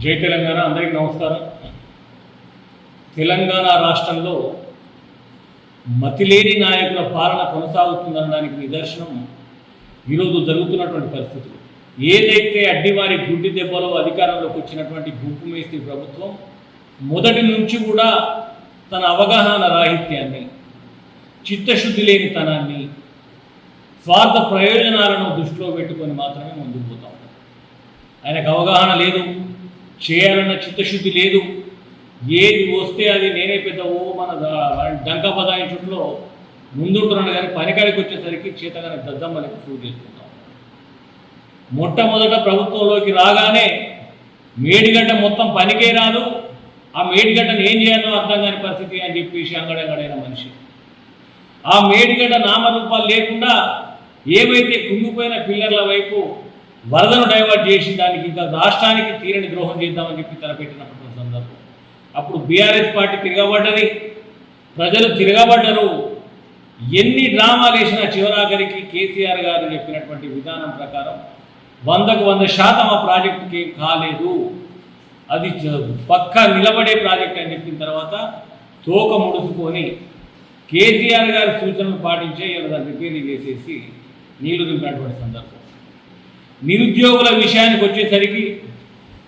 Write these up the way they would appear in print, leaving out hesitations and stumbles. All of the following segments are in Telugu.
జై తెలంగాణ. అందరికీ నమస్కారం. తెలంగాణ రాష్ట్రంలో మతిలేని నాయకుల పాలన కొనసాగుతుందనడానికి నిదర్శనం ఈరోజు జరుగుతున్నటువంటి పరిస్థితులు. ఏదైతే అడ్డివారి గుడ్డి దెబ్బలో అధికారంలోకి వచ్చినటువంటి గుంపు మేస్త్రి ప్రభుత్వం మొదటి నుంచి కూడా తన అవగాహన రాహిత్యాన్ని, చిత్తశుద్ధి లేనితనాన్ని, స్వార్థ ప్రయోజనాలను దృష్టిలో పెట్టుకొని మాత్రమే ముందుకు పోతా ఉంటారు. ఆయనకు అవగాహన లేదు, చేయాలన్న చిత్తశుద్ధి లేదు. ఏది వస్తే అది నేనే పెద్ద మన డంక బదాయించుట్లో ముందుంటున్నాడు, కానీ పనికాడికి వచ్చేసరికి చేతగానే దద్దమ్మలకి ప్రూవ్ చేసుకుంటాం. మొట్టమొదట ప్రభుత్వంలోకి రాగానే మేడిగడ్డ మొత్తం పనికే రాదు, ఆ మేడిగడ్డను ఏం చేయాలో అర్థం కాని పరిస్థితి అని చెప్పేసి అంగడంగడైన మనిషి. ఆ మేడిగడ్డ నామరూపాలు లేకుండా ఏవైతే కుంగిపోయిన పిల్లర్ల వైపు వరదను డైవర్ట్ చేసి దానికి ఇంకా రాష్ట్రానికి తీరని ద్రోహం చేద్దామని చెప్పి తలపెట్టినటువంటి సందర్భం. అప్పుడు బీఆర్ఎస్ పార్టీ తిరగబడ్డది, ప్రజలు తిరగబడ్డరు. ఎన్ని డ్రామాలు వేసినా చివరాఖరికి కేసీఆర్ గారు చెప్పినటువంటి విధానం ప్రకారం 100% ఆ ప్రాజెక్టుకి కాలేదు, అది పక్కా నిలబడే ప్రాజెక్ట్ అని చెప్పిన తర్వాత తోక ముడుచుకొని కేసీఆర్ గారి సూచనలు పాటించే ఇలా రిపేరీ చేసేసి నీళ్లు నింపినటువంటి సందర్భం. నిరుద్యోగుల విషయానికి వచ్చేసరికి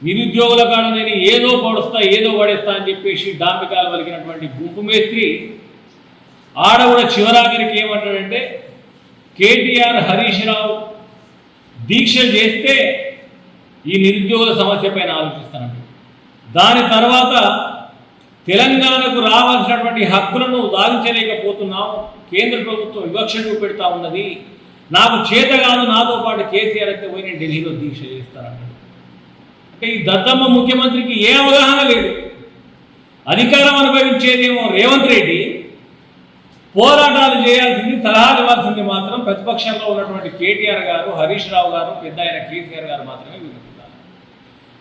నిరుద్యోగుల కాడ నేను ఏదో పడేస్తా అని చెప్పేసి డాంబికాలు వలికినటువంటి గుంపు మేస్త్రి ఆడ కూడా చివరాఖరికి ఏమంటాడంటే కేటీఆర్, హరీష్ రావు దీక్షలు చేస్తే ఈ నిరుద్యోగుల సమస్య పైన ఆలోచిస్తానంట. దాని తర్వాత తెలంగాణకు రావాల్సినటువంటి హక్కులను సాధించలేకపోతున్నాం, కేంద్ర ప్రభుత్వం వివక్ష చూపెడతా ఉన్నది, నాకు చేత కాదు, నాతో పాటు కేసీఆర్ అయితే పోయి నేను ఢిల్లీలో దీక్ష చేస్తానంటాడు. అంటే ఈ దద్దమ్మ ముఖ్యమంత్రికి ఏ అవగాహన లేదు. అధికారం అనుభవించేదేమో రేవంత్ రెడ్డి, పోరాటాలు చేయాల్సింది, సలహాలు ఇవ్వాల్సింది మాత్రం ప్రతిపక్షంలో ఉన్నటువంటి కేటీఆర్ గారు, హరీష్ రావు గారు, పెద్ద ఆయన కేసీఆర్ గారు మాత్రమే వినుకుంటారు.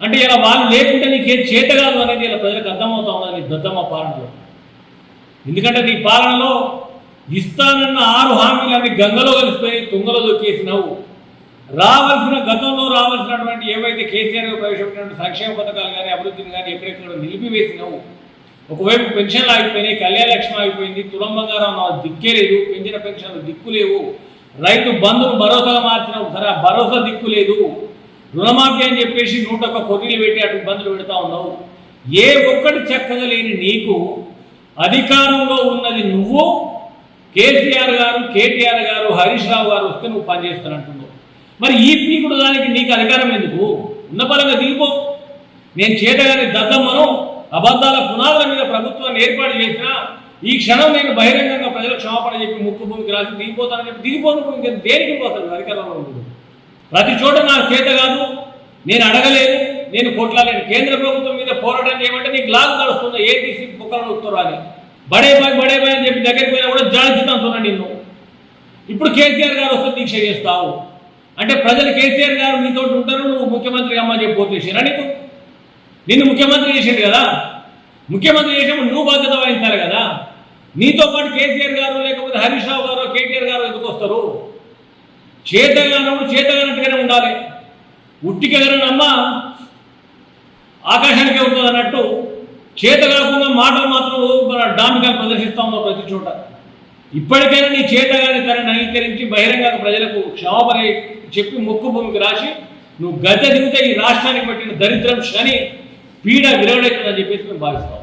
అంటే ఇలా వాళ్ళు లేకుంటే నీకే చేత కాదు అనేది ఇలా ప్రజలకు అర్థమవుతా ఉన్నది నీ దద్దమ్మ పాలనలో. ఎందుకంటే నీ పాలనలో ఇస్తానన్న 6 హామీలన్నీ గంగలో కలిసిపోయి తుంగలో దొక్కేసినావు. గతంలో రావాల్సినటువంటి ఏవైతే కేసీఆర్ ప్రవేశపెట్టినటువంటి సంక్షేమ పథకాలు కానీ, అభివృద్ధిని కానీ ఎక్కడెక్కడ నిలిపివేసినావు. ఒకవైపు పెన్షన్లు ఆగిపోయినాయి, కళ్యాణ లక్ష్మి ఆగిపోయింది, తులం బంగారం దిక్కే లేదు, పెంచిన పెన్షన్లు దిక్కు లేవు, రైతు బంధును భరోసాగా మార్చినావు, సరే ఆ భరోసా దిక్కు లేదు, రుణమాఫీ అని చెప్పేసి 101 కొర్రీలు పెట్టి అటు ఇబ్బందులు పెడతా ఉన్నావు. ఏ ఒక్కటి చక్కగా లేని నీకు అధికారంలో ఉన్నది నువ్వు, కేసీఆర్ గారు, కేటీఆర్ గారు, హరీష్ రావు గారు వస్తే నువ్వు పనిచేస్తానంటున్నావు. మరి ఈ పీకుడు దానికి నీకు అధికారం ఎందుకు? ఉన్న పరంగా దిగిపో. నేను చేతగాని దద్దమ్మను అబద్ధాల పునాదుల మీద ప్రభుత్వాన్ని ఏర్పాటు చేసినా ఈ క్షణం నేను బహిరంగంగా ప్రజలకు క్షమాపణ చెప్పి ముక్కు భూమికి రాసి దిగిపోతానని చెప్పి దిగిపోను. ఇంకా దేనికి పోతాను అధికారంలో ఉంటుంది? ప్రతి చోట నాకు చేత కాదు, నేను అడగలేదు, నేను కొట్లాలేను, కేంద్ర ప్రభుత్వం మీద పోరాటం చేయమంటే నీకు లాగు నడుస్తుందో ఏ తీసి కుక్కలు నొక్కుతారో అని బడే బాయ్ అని చెప్పి దగ్గరికి పోయినా కూడా జాగ్రత్తగా నిన్ను. ఇప్పుడు కేసీఆర్ గారు వస్తే దీక్ష చేస్తావు అంటే ప్రజలు కేసీఆర్ గారు నీతో ఉంటారు, నువ్వు ముఖ్యమంత్రి అమ్మ చెప్పి పోతేసారా? నిన్ను ముఖ్యమంత్రి చేసిండు కదా, ముఖ్యమంత్రి చేసినప్పుడు నువ్వు బాధ్యత వహించాలి కదా. నీతో పాటు కేసీఆర్ గారు లేకపోతే హరీష్ రావు గారు, కేటీఆర్ గారు ఎందుకు వస్తారు? చేతగానట్టుగానే ఉండాలి. ఉట్టికెగరనమ్మ ఆకాశానికి అవుతుంది అన్నట్టు చేత కాకుండా మాటలు మాత్రం మన డామికాలు ప్రదర్శిస్తూ ఉన్నావు ప్రతి చోట. ఇప్పటికైనా నీ చేతగాని తనని అంగీకరించి బహిరంగ ప్రజలకు క్షమాపణ చెప్పి ముక్కు భూమికి రాసి నువ్వు గద్దె దిగితే ఈ రాష్ట్రానికి పెట్టిన దరిద్రం శని పీడ విరగడవుతుందని చెప్పేసి మేము భావిస్తాం.